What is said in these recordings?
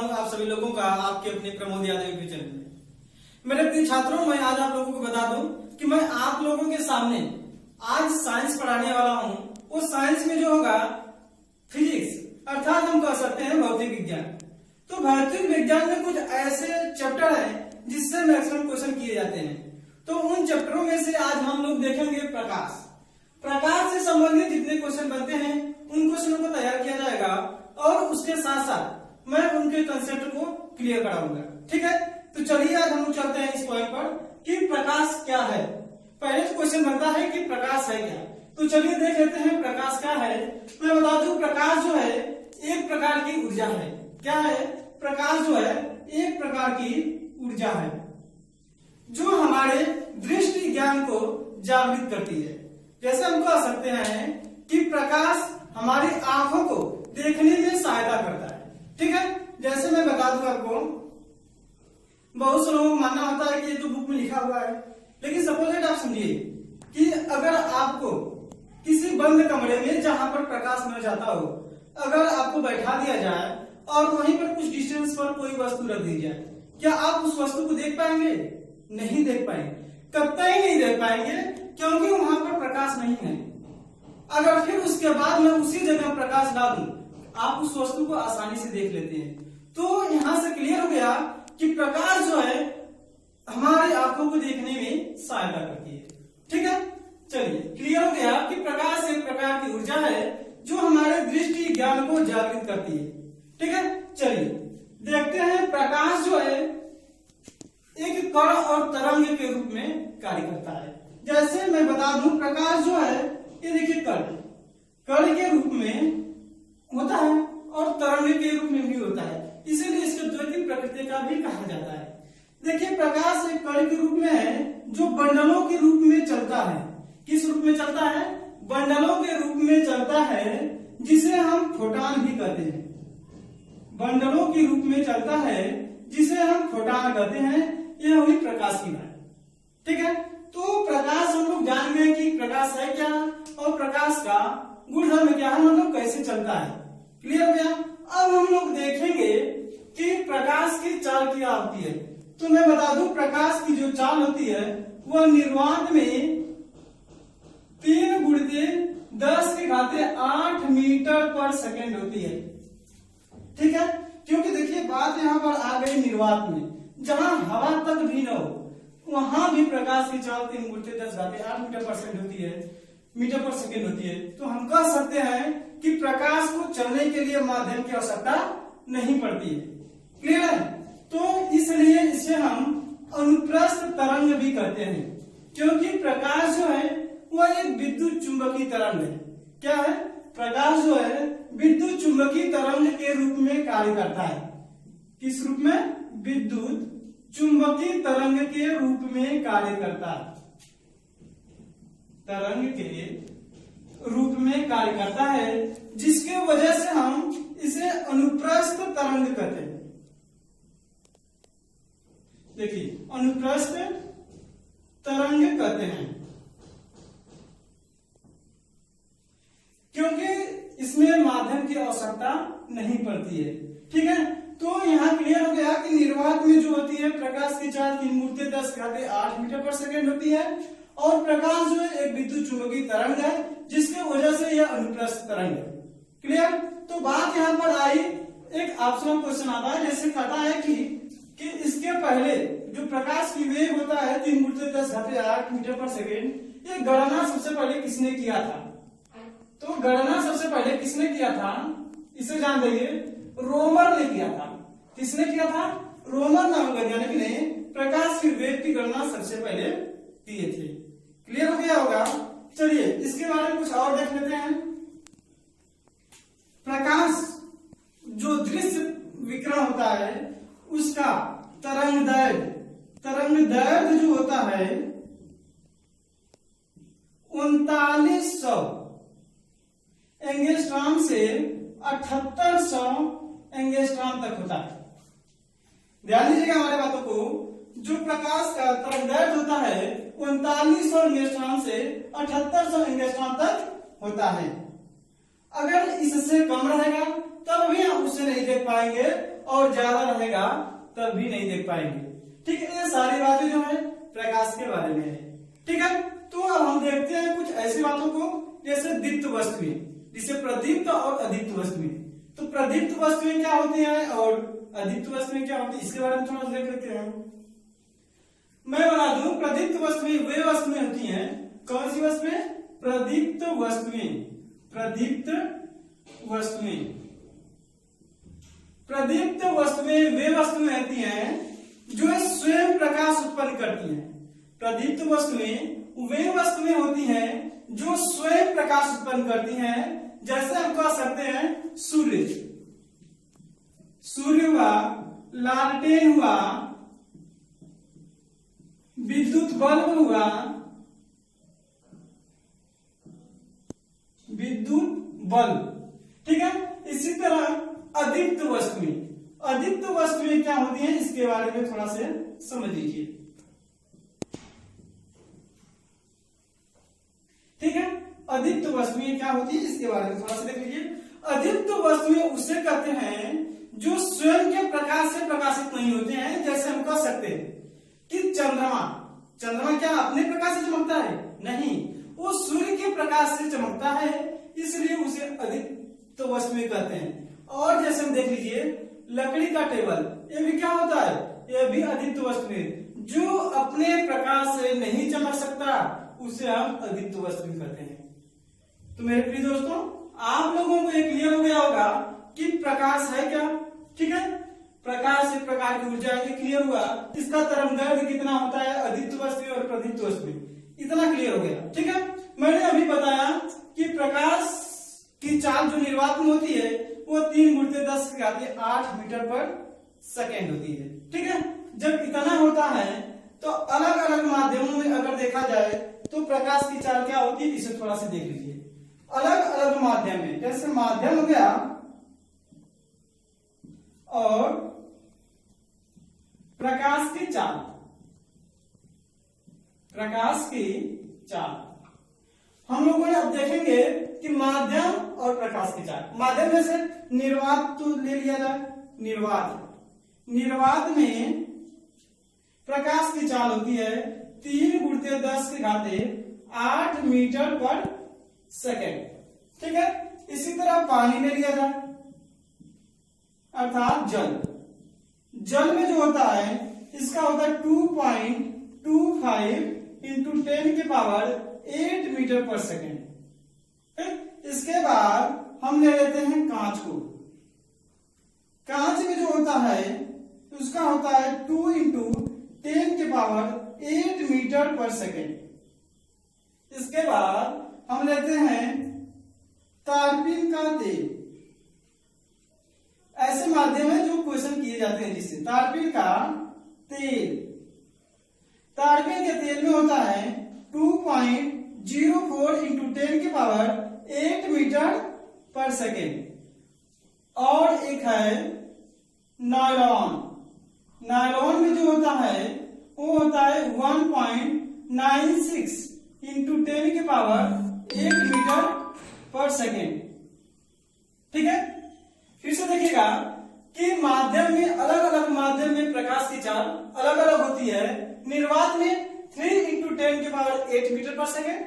हूं आप सभी लोगों का आपके अपने प्रमोद यादव यूट्यूब चैनल में। मेरे प्रिय छात्रों, मैं आज आप लोगों को बता दूं कि मैं आप लोगों के सामने आज साइंस पढ़ाने वाला हूं। उस साइंस में जो होगा फिजिक्स, अर्थात हम कह सकते हैं भौतिक विज्ञान। तो भौतिक विज्ञान में कुछ ऐसे चैप्टर हैं जिससे मैक्सिमम क्वेश्चन किए जाते हैं। तो उन चैप्टरों में से आज हम लोग देखेंगे प्रकाश से संबंधित जितने क्वेश्चन बनते हैं उन क्वेश्चनों को तैयार किया जाएगा और उसके साथ साथ मैं उनके कंसेप्ट को क्लियर कराऊंगा। ठीक है, तो चलिए आज हम चलते हैं इस पॉइंट पर कि प्रकाश क्या है। पहले तो क्वेश्चन बनता है कि प्रकाश है क्या। तो चलिए देख लेते हैं प्रकाश क्या है। मैं बता दूं, प्रकाश जो है एक प्रकार की ऊर्जा है। क्या है? प्रकाश जो है एक प्रकार की ऊर्जा है जो हमारे दृष्टि ज्ञान को जागृत करती है। जैसे हम कह सकते हैं कि प्रकाश हमारी आंखों को देखने में सहायता करता है। ठीक है, जैसे मैं बता दूं आपको, बहुत से लोगों को मानना होता है कि ये तो बुक में लिखा हुआ है, लेकिन सपोज आप समझिए कि अगर आपको किसी बंद कमरे में जहां पर प्रकाश न जाता हो, अगर आपको बैठा दिया जाए और वहीं पर कुछ डिस्टेंस पर कोई वस्तु रख दी जाए, क्या आप उस वस्तु को देख पाएंगे? नहीं देख पाएंगे, कतई नहीं देख पाएंगे, क्योंकि वहां पर प्रकाश नहीं है। अगर फिर उसके बाद मैं उसी जगह प्रकाश डालूं, आप उस वस्तु को आसानी से देख लेते हैं। तो यहां से क्लियर हो गया कि प्रकाश जो है हमारी आंखों को देखने में सहायता करती है। ठीक है, चलिए क्लियर हो गया कि प्रकाश एक प्रकार की ऊर्जा है जो हमारे दृष्टि ज्ञान को जागृत करती है। ठीक है, चलिए देखते हैं प्रकाश जो है एक कण और तरंग के रूप में कार्य करता है। जैसे मैं बता दूं, प्रकाश जो है ये देखिए कण के रूप में होता है और तरंग के रूप में भी होता है, इसीलिए इसको द्वितीय प्रकृति का भी कहा जाता है। देखिए प्रकाश एक कण के रूप में है जो बंडलों के रूप में चलता है। किस रूप में चलता है? बंडलों के रूप में चलता है, जिसे हम फोटॉन भी कहते हैं। बंडलों के रूप में चलता है जिसे हम फोटॉन कहते हैं। यह हुई प्रकाश की बात। ठीक है, तो प्रकाश हम लोग जान गए कि प्रकाश है क्या और प्रकाश का गुणधर्म क्या है, मतलब कैसे चलता है। क्लियर हो गया? अब हम लोग देखेंगे कि प्रकाश की चाल क्या होती है। तो मैं बता दूं, प्रकाश की जो चाल होती है वह निर्वात में 3 × 10⁸ मीटर पर सेकेंड होती है। ठीक है, क्योंकि देखिए बात यहाँ पर आ गई निर्वात में, जहां हवा तक भी न हो वहां भी प्रकाश की चाल 3 × 10⁸ मीटर पर सेकेंड होती है। तो हम कह सकते हैं कि प्रकाश को चलने के लिए माध्यम की आवश्यकता नहीं पड़ती है। क्लियर है? तो इसलिए इसे हम अनुप्रस्थ तरंग भी कहते हैं, क्योंकि प्रकाश जो है वह एक विद्युत चुंबकीय तरंग है। क्या है? प्रकाश जो है विद्युत चुंबकीय तरंग के रूप में कार्य करता है। किस रूप में? विद्युत चुंबकीय तरंग के रूप में कार्य करता है। तरंग के रूप में कार्य करता है, जिसके वजह से हम इसे अनुप्रस्थ तरंग कहते हैं। देखिए अनुप्रस्थ तरंग कहते हैं, क्योंकि इसमें माध्यम की आवश्यकता नहीं पड़ती है। ठीक है, तो यहाँ क्लियर हो गया कि निर्वात में जो होती है प्रकाश की चाल 3 × 10⁸ मीटर पर सेकेंड होती है और प्रकाश जो है एक विद्युत चुंबकीय तरंग है, जिसके वजह से यह अनुप्रस्थ तरंग है। क्लियर? तो बात यहाँ पर आई, एक ऑप्शनल क्वेश्चन आता है, जैसे कहता है कि इसके पहले जो प्रकाश की वेग होता है 3 × 10⁸ मीटर पर सेकेंड, ये गणना सबसे पहले किसने किया था? तो गणना सबसे पहले किसने किया था? इसे जान देंगे, रोमर ने किया था। किसने किया था? रोमर नामक वैज्ञानिक ने प्रकाश की वेग की गणना सबसे पहले किए थे। क्लियर हो गया होगा? चलिए इसके बारे में कुछ और देख लेते हैं। प्रकाश जो दृश्य विकिरण होता है उसका तरंगदैर्घ्य जो होता है 3900 एंगस्ट्रॉम से 7800 एंगस्ट्रॉम तक होता है। ध्यान दीजिएगा हमारे बातों को। जो प्रकाश का तरंगदैर्घ्य होता है 3900 एंगस्ट्रॉम से 7800 एंगस्ट्रॉम तक होता है। अगर इससे कम रहेगा तब भी हम उसे नहीं देख पाएंगे, और ज्यादा रहेगा तब भी नहीं देख पाएंगे। ठीक है, ये सारी बातें जो है प्रकाश के बारे में है। ठीक है, तो अब हम देखते हैं कुछ ऐसी बातों को, जैसे दीप्त वस्तुएं, जिसे प्रदीप्त और अदीप्त वस्तुएं। तो प्रदीप्त वस्तुएं क्या होती हैं और अदीप्त वस्तुएं क्या होती है, इसके बारे में थोड़ा सा देख लेते हैं। मैं बता दूं, प्रदीप्त वस्तुएं वे वस्तुएं होती हैं, कौन सी वस्तुएं? प्रदीप्त वस्तुएं। प्रदीप्त वस्तुएं, प्रदीप्त वस्तुएं वे वस्तुएं होती हैं जो स्वयं प्रकाश उत्पन्न करती हैं। प्रदीप्त वस्तुएं वे वस्तुएं होती हैं जो स्वयं प्रकाश उत्पन्न करती हैं। जैसे हम कह सकते हैं सूर्य, सूर्य हुआ, लालटेन हुआ, विद्युत बल्ब हुआ, विद्युत बल्ब। ठीक है, इसी तरह अदीप्त वस्तुएं, अदीप्त वस्तुएं क्या होती हैं इसके बारे में थोड़ा से समझ लीजिए। ठीक है, अदीप्त वस्तुएं क्या होती है इसके बारे में थोड़ा सा देख लीजिए। अदीप्त वस्तुएं उसे कहते हैं जो स्वयं के प्रकाश से प्रकाशित नहीं होते हैं। जैसे हम कह सकते हैं कि चंद्रमा, चंद्रमा क्या अपने प्रकाश से चमकता है? नहीं, वो सूर्य के प्रकाश से चमकता है, इसलिए उसे अदीप्त वस्तुएं कहते हैं। और जैसे हम देख लीजिए लकड़ी का टेबल, ये भी क्या होता है? ये भी अदीप्त वस्तु है। जो अपने प्रकाश से नहीं चमक सकता उसे हम अदीप्त वस्तु कहते हैं। तो मेरे प्रिय दोस्तों, आप लोगों को ये क्लियर हो गया होगा कि प्रकाश है क्या। ठीक है, प्रकाश एक प्रकार की ऊर्जा है, क्लियर हुआ। इसका तरंगदैर्घ्य कितना होता है अदीप्त वस्तु और प्रदीप्त वस्तु, इतना क्लियर हो गया। ठीक है, मैंने अभी बताया कि प्रकाश की चाल जो निर्वात में होती है वो 3×10⁸ मीटर पर सेकेंड होती है। ठीक है, जब इतना होता है तो अलग अलग माध्यमों में अगर देखा जाए तो प्रकाश की चाल क्या होती है, इसे थोड़ा सा देख लीजिए। अलग अलग माध्यम में, जैसे माध्यम हो गया और प्रकाश की चाल, प्रकाश की चाल हम लोगों ने अब देखेंगे कि माध्यम और प्रकाश की चाल। माध्यम जैसे निर्वात तो ले लिया जाए, निर्वात, निर्वात में प्रकाश की चाल होती है 3×10⁸ मीटर पर सेकेंड। ठीक है, इसी तरह पानी ले लिया जाए, अर्थात जल, जल में जो होता है इसका होता है 2.25 × 10⁸ मीटर पर सेकेंड। इसके बाद हम ले लेते हैं कांच को। कांच में जो होता है उसका होता है 2×10⁸ मीटर पर सेकेंड। इसके बाद हम लेते हैं तारपीन का तेल। ऐसे माध्यम है जो क्वेश्चन किए जाते हैं जिससे तारपीन का तेल, तारपीन के तेल में होता है 2.04 × 10⁸ मीटर पर सेकेंड। और एक है नायलॉन, नायलॉन में जो होता है वो होता है 1.96 × 10⁸ मीटर पर सेकेंड। ठीक है, फिर से देखिएगा कि माध्यम में, अलग अलग माध्यम में प्रकाश की चाल अलग अलग होती है। निर्वात में 3 × 10⁸ मीटर पर सेकेंड,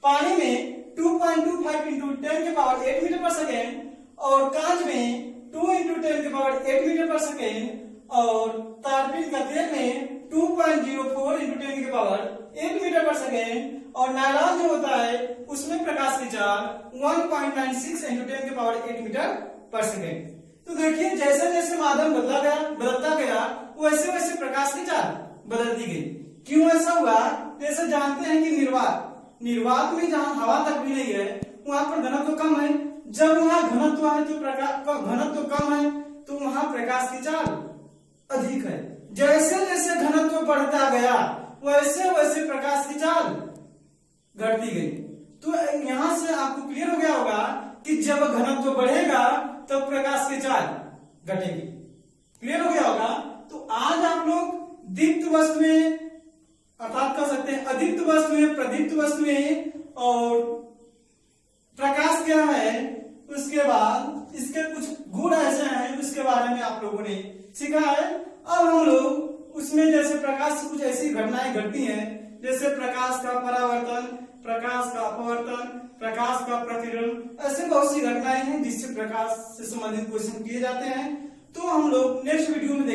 पानी में 2.25 × 10⁸ मीटर पर सेकेंड, और कांच में 2 × 10⁸ मीटर पर सेकेंड, और तारपीन का तेल में 2.04 × 10⁸ मीटर पर सेकेंड, और नायलॉन जो होता है उसमें प्रकाश की चाल 1.96 × 10⁸ मीटर पर सेकेंड। तो देखिए जैसे जैसे माध्यम बदलता गया वैसे वैसे प्रकाश की चाल बदलती गई। क्यों ऐसा हुआ? जैसे जानते हैं कि निर्वात में जहां हवा तक भी नहीं है वहां पर घनत्व कम है। जब वहां घनत्व है तो घनत्व कम है तो वहां प्रकाश की चाल अधिक है। जैसे जैसे घनत्व बढ़ता गया वैसे वैसे प्रकाश की चाल घटती गई। तो यहां से आपको क्लियर हो गया होगा कि जब घनत्व बढ़ेगा तब प्रकाश की चाल घटेगी। क्लियर हो गया होगा। तो आज आप लोग दीप्त वस्तुएं अर्थात कह सकते हैं अदीप्त वस्तुएं, प्रदीप्त वस्तुएं और प्रकाश क्या है, उसके बाद इसके कुछ गुण ऐसे हैं उसके बारे में आप लोगों ने सीखा है। अब हम लोग उसमें जैसे प्रकाश से कुछ ऐसी घटनाएं घटती हैं, जैसे प्रकाश का परावर्तन, प्रकाश का अपवर्तन, प्रकाश का प्रतिकिरण, ऐसे बहुत सी घटनाएं हैं जिससे प्रकाश से संबंधित क्वेश्चन किए जाते हैं। तो हम लोग नेक्स्ट वीडियो में